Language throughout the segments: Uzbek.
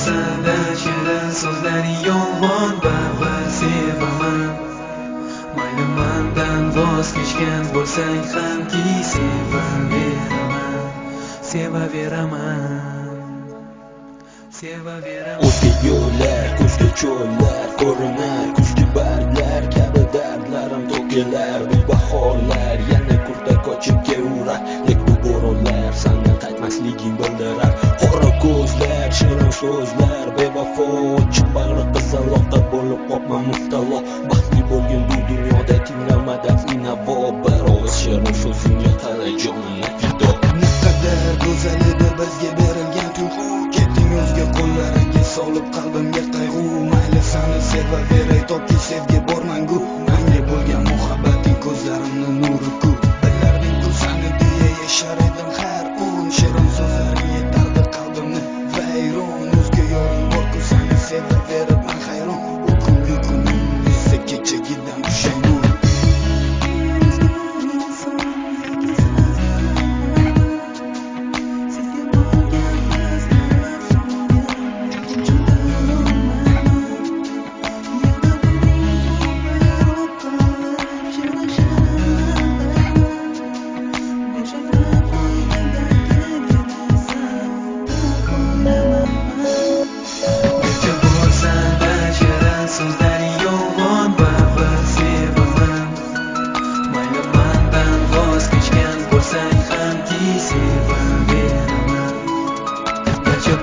bo'lsa-da shirin so'zlar yolg'on baribir sevaman. Mayli mendan voz kechgan bo'lsang hamki sevaveraman. O'zga yo'llar, ko'zga cho'llar ko'rinar, kuzgi barglar kabi dardlarim to'kilar. Bu bahorlar yana kurta qochib kelaverar, lek bu bo'ronlar sendan qaytmasliging bildirar. Qora ko'zlar, shirin so'zlar, bevafo ochiq bag'ri qizaloqqa bo'lib qopma muftalo. Baxtli bo'lgin bu dunyoda tinglamada inavo, bir ovoz shirin so'zingga qara jonim fido. Naqadar go'zal edi bizga berilgan tuyg'u, ketding o'zga qo'llaringga solib qalbimga qayg'u. Mayli seni sevaveray toki sevgi bormangu, menga bo'lgan muhabbating ko'zlarimni nuri-ku. Bilarding ku seni deya yashar edim har on, shirin so'zlaring yetardi qalbimni vayron. O'zga yo'ling bor-ku seni sevaveribman hayron, u kungi kunim esa kechagidan pushaymon.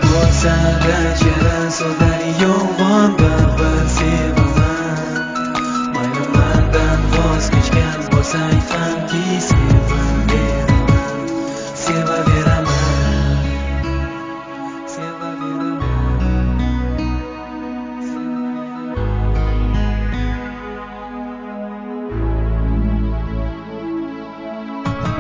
Bo'lsa-da shirin so'zlar yolg'on baribir sevaman. Mayli mendan voz kechgan bo'lsang hamki sevaveraman.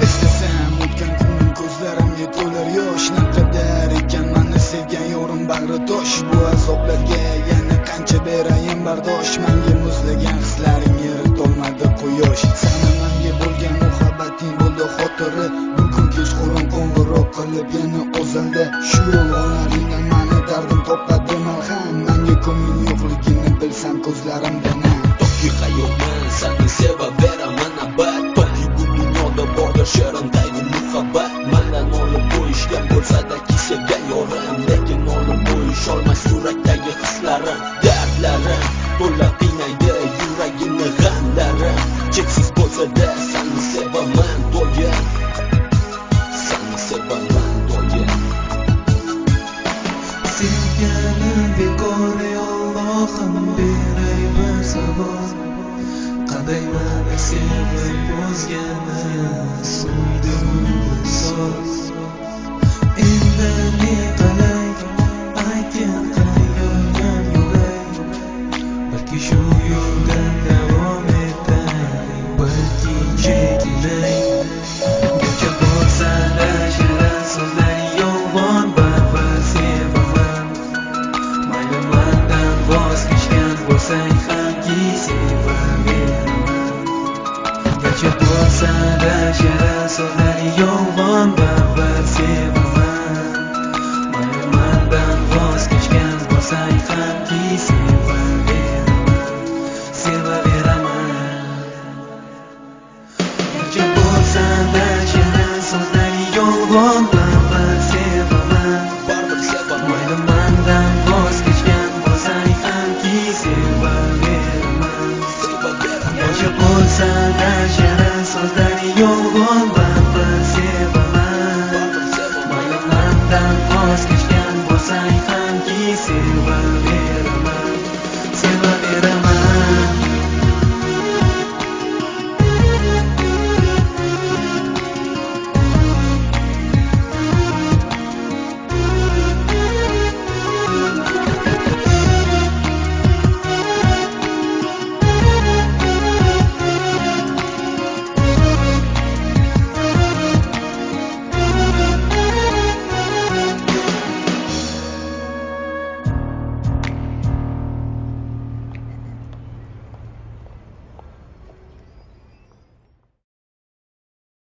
Eslasam o'tgan kunim ko'zlarimga to'lar yosh. Naqadar ekan meni sevgan yorim bag'ri tosh. Bu azoblarga yana qancha berayin bardosh. Menga muzlagan hislaring eritolmadi quyosh. Seni menga bo'lgan muhabbating bo'ldi xotiri. Bu kun kechqurun qo'ng'iroq qilib yana o'zimda shu yolg'onlaringdan meni dardim topadi malham. Menga ko'ngling yo'qligini bilsam ko'zlarimdan. Toki hayotman seni sevaveraman abad, toki bu dunyoda bordir shirindagi muhabbat. Mendan olib qo'yishgan bo'lsa-da ki sevgan yorim, lekin olib qo'yisholmas yurakdagi hislarim, dardlarim to'la qiynaydi yuragimni g'amlarim. Cheksiz bo'lsa-da seni sevaman doim, seni sevaman doim. Sevganim bekor Allohim beray bir savol. Qanday meni sevib o'zgani so'ydim bir so'z. Endi ne qalay aytgan qayg'urgan yurak, balki shu yo'ldan davom etay, balki chekinay. Garchi bo'lsa-da shirin so'zlar yolg'on baribir sevaman. Mayli mendan voz kechgan bo'lsang hamki sevaveraman. Garchi bo'lsa-da shirin so'zlar yolg'on baribir sevaman. Mayli mendan voz kechgan bo'lsang hamki sevaveraman. Garchi bo'lsa-da shirin so'zlar yolg'on baribir sevaman. Mayli mendan voz kechgan bo'lsang hamki sevaveraman. Garchi bo'lsa-da shirin so'zlar yolg'on baribir sevaman. Mayli mendan voz kechgan bo'lsang hamki sevaman.